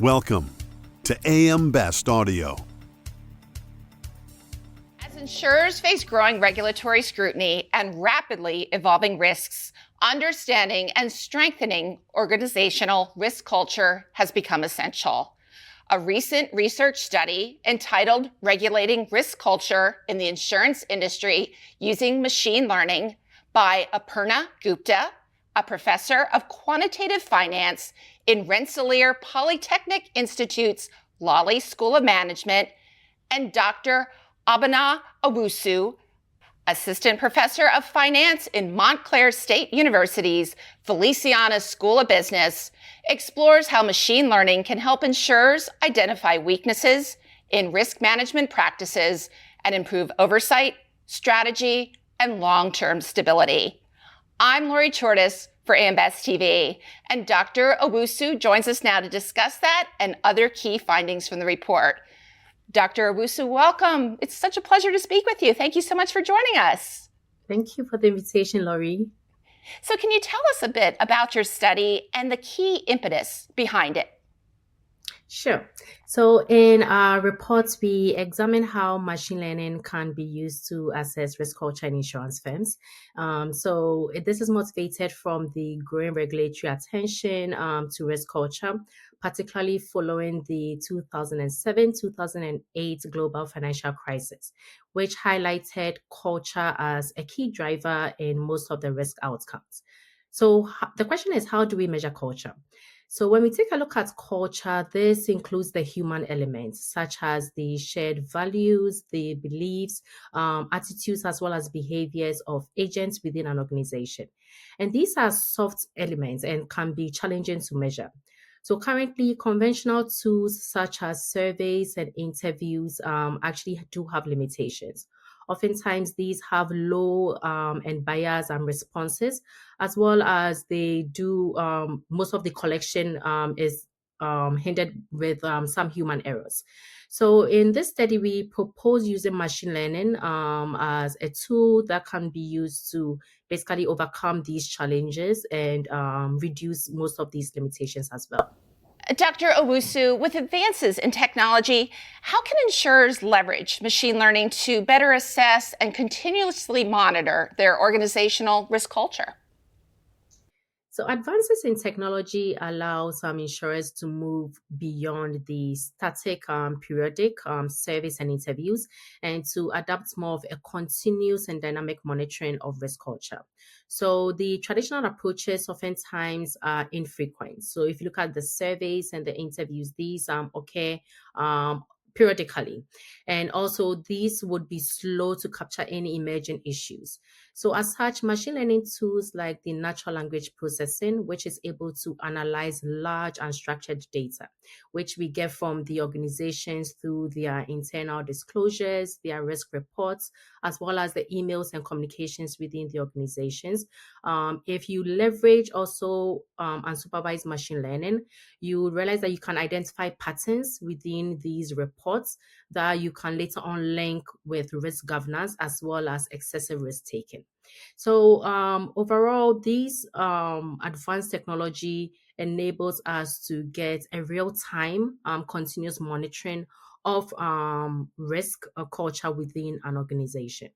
Welcome to AM Best Audio. As insurers face growing regulatory scrutiny and rapidly evolving risks, understanding and strengthening organizational risk culture has become essential. A recent research study entitled Regulating Risk Culture in the Insurance Industry Using Machine Learning by Aparna Gupta, a professor of quantitative finance in Rensselaer Polytechnic Institute's Lawley School of Management, and Dr. Abena Owusu, assistant professor of finance in Montclair State University's Feliciana School of Business, explores how machine learning can help insurers identify weaknesses in risk management practices and improve oversight, strategy, and long-term stability. I'm Lori Chortis for AMBEST TV, and Dr. Owusu joins us now to discuss that and other key findings from the report. Dr. Owusu, welcome. It's such a pleasure to speak with you. Thank you so much for joining us. Thank you for the invitation, Lori. So can you tell us a bit about your study and the key impetus behind it? Sure. So in our reports, we examine how machine learning can be used to assess risk culture in insurance firms. This is motivated from the growing regulatory attention to risk culture, particularly following the 2007-2008 global financial crisis, which highlighted culture as a key driver in most of the risk outcomes. So the question is, how do we measure culture? So when we take a look at culture, this includes the human elements, such as the shared values, the beliefs, attitudes, as well as behaviors of agents within an organization. And these are soft elements and can be challenging to measure. So currently, conventional tools such as surveys and interviews actually do have limitations. Oftentimes, these have low and bias and responses, as well as they do most of the collection is hindered with some human errors. So in this study, we propose using machine learning as a tool that can be used to basically overcome these challenges and reduce most of these limitations as well. Dr. Owusu, with advances in technology, how can insurers leverage machine learning to better assess and continuously monitor their organizational risk culture? So advances in technology allow some insurers to move beyond the static periodic surveys and interviews and to adapt more of a continuous and dynamic monitoring of risk culture. So the traditional approaches oftentimes are infrequent. So if you look at the surveys and the interviews, these occur periodically. And also these would be slow to capture any emerging issues. So as such, machine learning tools like the natural language processing, which is able to analyze large unstructured data, which we get from the organizations through their internal disclosures, their risk reports, as well as the emails and communications within the organizations. If you leverage also unsupervised machine learning, you realize that you can identify patterns within these reports that you can later on link with risk governance as well as excessive risk taking. So overall, these advanced technology enables us to get a real-time continuous monitoring of risk culture within an organization.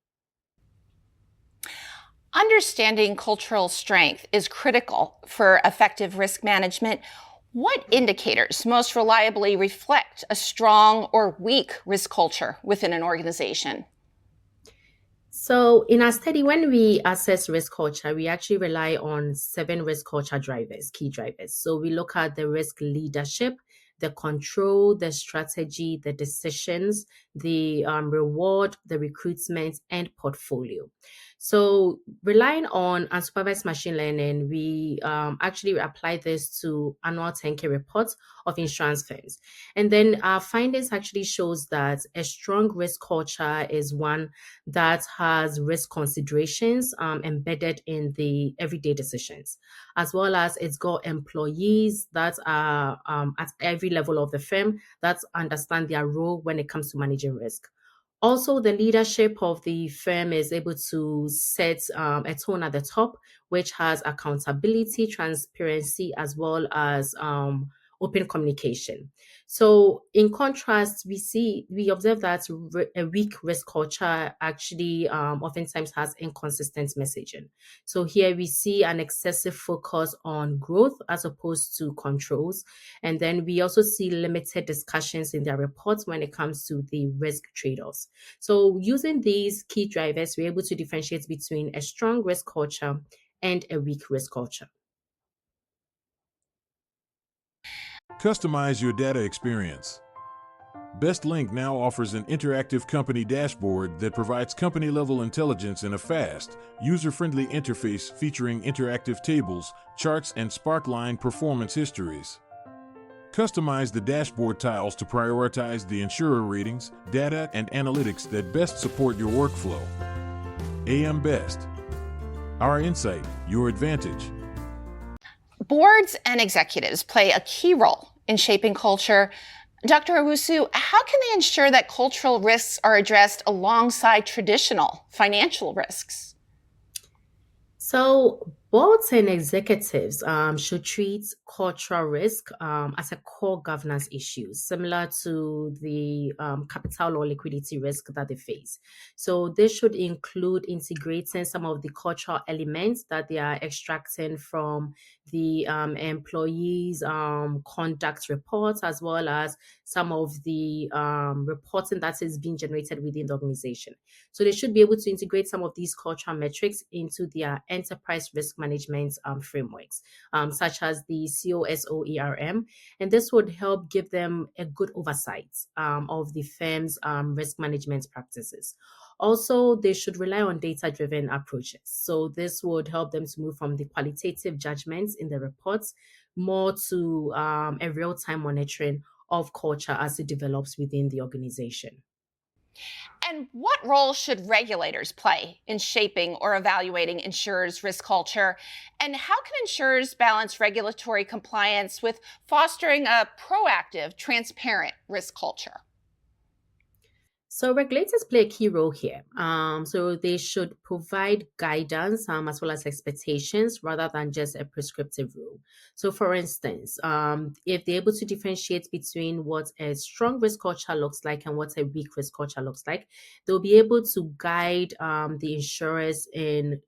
Understanding cultural strength is critical for effective risk management. What indicators most reliably reflect a strong or weak risk culture within an organization? So in our study, when we assess risk culture, we actually rely on 7 risk culture drivers, key drivers. So we look at the risk leadership, the control, the strategy, the decisions, the reward, the recruitment, and portfolio. So relying on unsupervised machine learning, we actually apply this to annual 10K reports of insurance firms. And then our findings actually shows that a strong risk culture is one that has risk considerations embedded in the everyday decisions, as well as it's got employees that are at every level of the firm that understand their role when it comes to managing risk. Also, the leadership of the firm is able to set a tone at the top, which has accountability, transparency, as well as open communication. So in contrast, we observe that a weak risk culture actually oftentimes has inconsistent messaging. So here we see an excessive focus on growth as opposed to controls. And then we also see limited discussions in their reports when it comes to the risk trade-offs. So using these key drivers, we're able to differentiate between a strong risk culture and a weak risk culture. Customize your data experience. BestLink now offers an interactive company dashboard that provides company-level intelligence in a fast, user-friendly interface featuring interactive tables, charts, and Sparkline performance histories. Customize the dashboard tiles to prioritize the insurer ratings, data, and analytics that best support your workflow. AM Best. Our insight, your advantage. Boards and executives play a key role in shaping culture. Dr. Owusu, how can they ensure that cultural risks are addressed alongside traditional financial risks? So boards and executives should treat cultural risk as a core governance issue, similar to the capital or liquidity risk that they face. So this should include integrating some of the cultural elements that they are extracting from the employees' conduct reports, as well as some of the reporting that is being generated within the organization. So they should be able to integrate some of these cultural metrics into their enterprise risk management frameworks, such as the COSOERM. And this would help give them a good oversight of the firm's risk management practices. Also, they should rely on data-driven approaches. So this would help them to move from the qualitative judgments in the reports more to a real-time monitoring of culture as it develops within the organization. And what role should regulators play in shaping or evaluating insurers' risk culture? And how can insurers balance regulatory compliance with fostering a proactive, transparent risk culture? So regulators play a key role here. So they should provide guidance as well as expectations rather than just a prescriptive rule. So for instance, if they're able to differentiate between what a strong risk culture looks like and what a weak risk culture looks like, they'll be able to guide the insurers in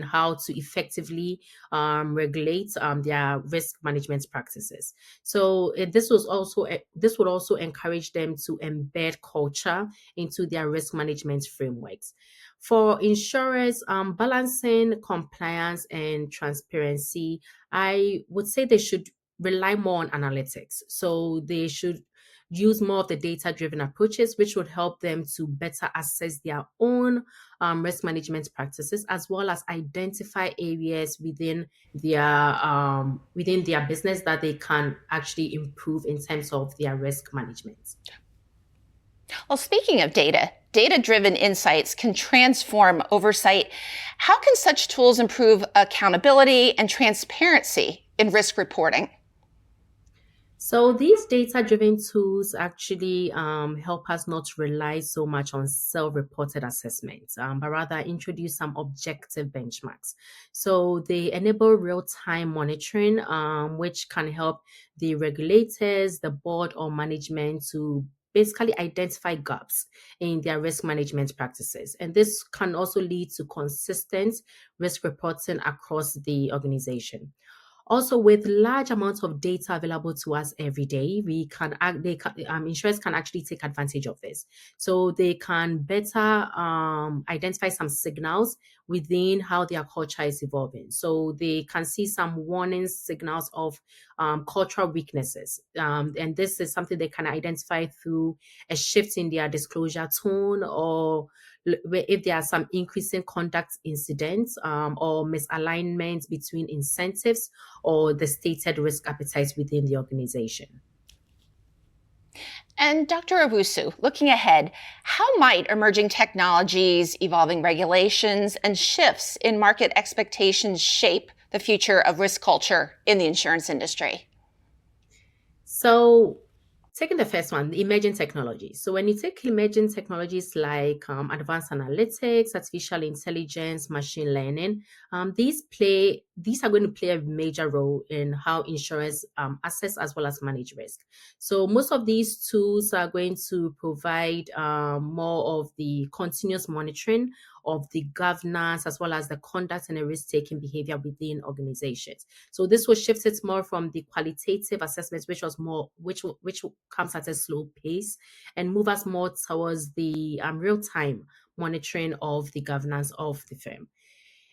how to effectively regulate their risk management practices. So this would also encourage them to embed culture into their risk management frameworks. For insurers, balancing compliance and transparency, I would say they should rely more on analytics. So they should use more of the data-driven approaches, which would help them to better assess their own risk management practices, as well as identify areas within their business that they can actually improve in terms of their risk management. Well, speaking of data, data-driven insights can transform oversight. How can such tools improve accountability and transparency in risk reporting? So these data-driven tools actually help us not rely so much on self-reported assessments, but rather introduce some objective benchmarks. So they enable real-time monitoring, which can help the regulators, the board, or management to basically identify gaps in their risk management practices. And this can also lead to consistent risk reporting across the organization. Also, with large amounts of data available to us every day, insurers can actually take advantage of this. So they can better identify some signals within how their culture is evolving. So they can see some warning signals of cultural weaknesses. And this is something they can identify through a shift in their disclosure tone, or if there are some increasing conduct incidents or misalignments between incentives or the stated risk appetite within the organization. And Dr. Owusu, looking ahead, how might emerging technologies, evolving regulations, and shifts in market expectations shape the future of risk culture in the insurance industry? So Taking the first one, the emerging technologies. So when you take emerging technologies like advanced analytics, artificial intelligence, machine learning, these are going to play a major role in how insurers assess as well as manage risk. So most of these tools are going to provide more of the continuous monitoring of the governance as well as the conduct and the risk-taking behavior within organizations. So this will shift it more from the qualitative assessments, which comes at a slow pace, and move us more towards the real-time monitoring of the governance of the firm.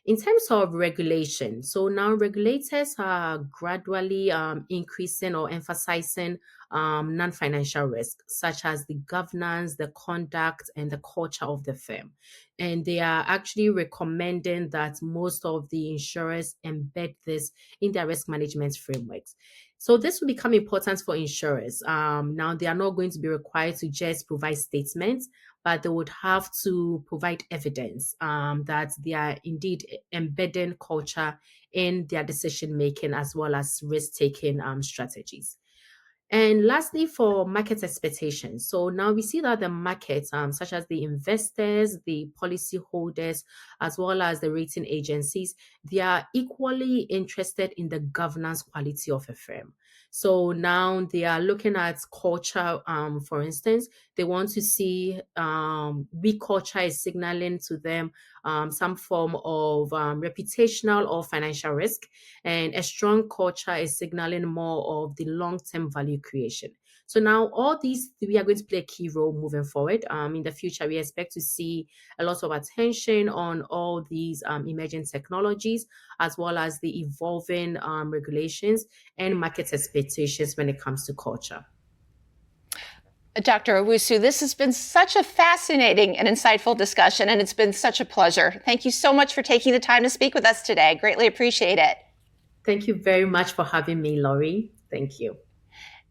In terms of regulation, so now regulators are gradually increasing or emphasizing non-financial risk, such as the governance, the conduct, and the culture of the firm. And they are actually recommending that most of the insurers embed this in their risk management frameworks. So this will become important for insurers. Now, they are not going to be required to just provide statements, but they would have to provide evidence that they are indeed embedding culture in their decision-making as well as risk-taking strategies. And lastly, for market expectations. So now we see that the market, such as the investors, the policyholders, as well as the rating agencies, they are equally interested in the governance quality of a firm. So now they are looking at culture, for instance. They want to see weak culture is signaling to them some form of reputational or financial risk, and a strong culture is signaling more of the long-term value creation. So now all these three are going to play a key role moving forward. In the future, we expect to see a lot of attention on all these emerging technologies, as well as the evolving regulations and market expectations when it comes to culture. Dr. Owusu, this has been such a fascinating and insightful discussion, and it's been such a pleasure. Thank you so much for taking the time to speak with us today. I greatly appreciate it. Thank you very much for having me, Laurie. Thank you.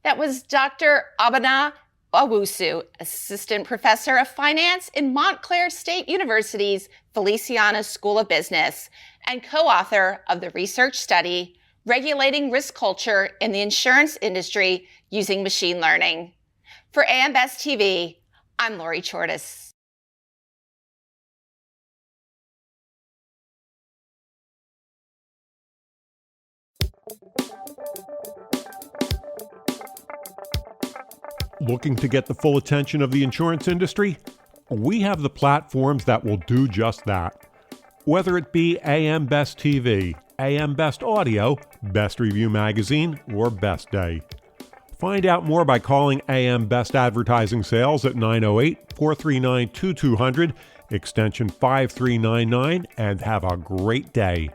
That was Dr. Abena Owusu, Assistant Professor of Finance in Montclair State University's Feliciana School of Business and co-author of the research study, Regulating Risk Culture in the Insurance Industry Using Machine Learning. For AM Best TV, I'm Laurie Chortis. Looking to get the full attention of the insurance industry? We have the platforms that will do just that. Whether it be AM Best TV, AM Best Audio, Best Review Magazine, or Best Day. Find out more by calling AM Best Advertising Sales at 908-439-2200, extension 5399, and have a great day.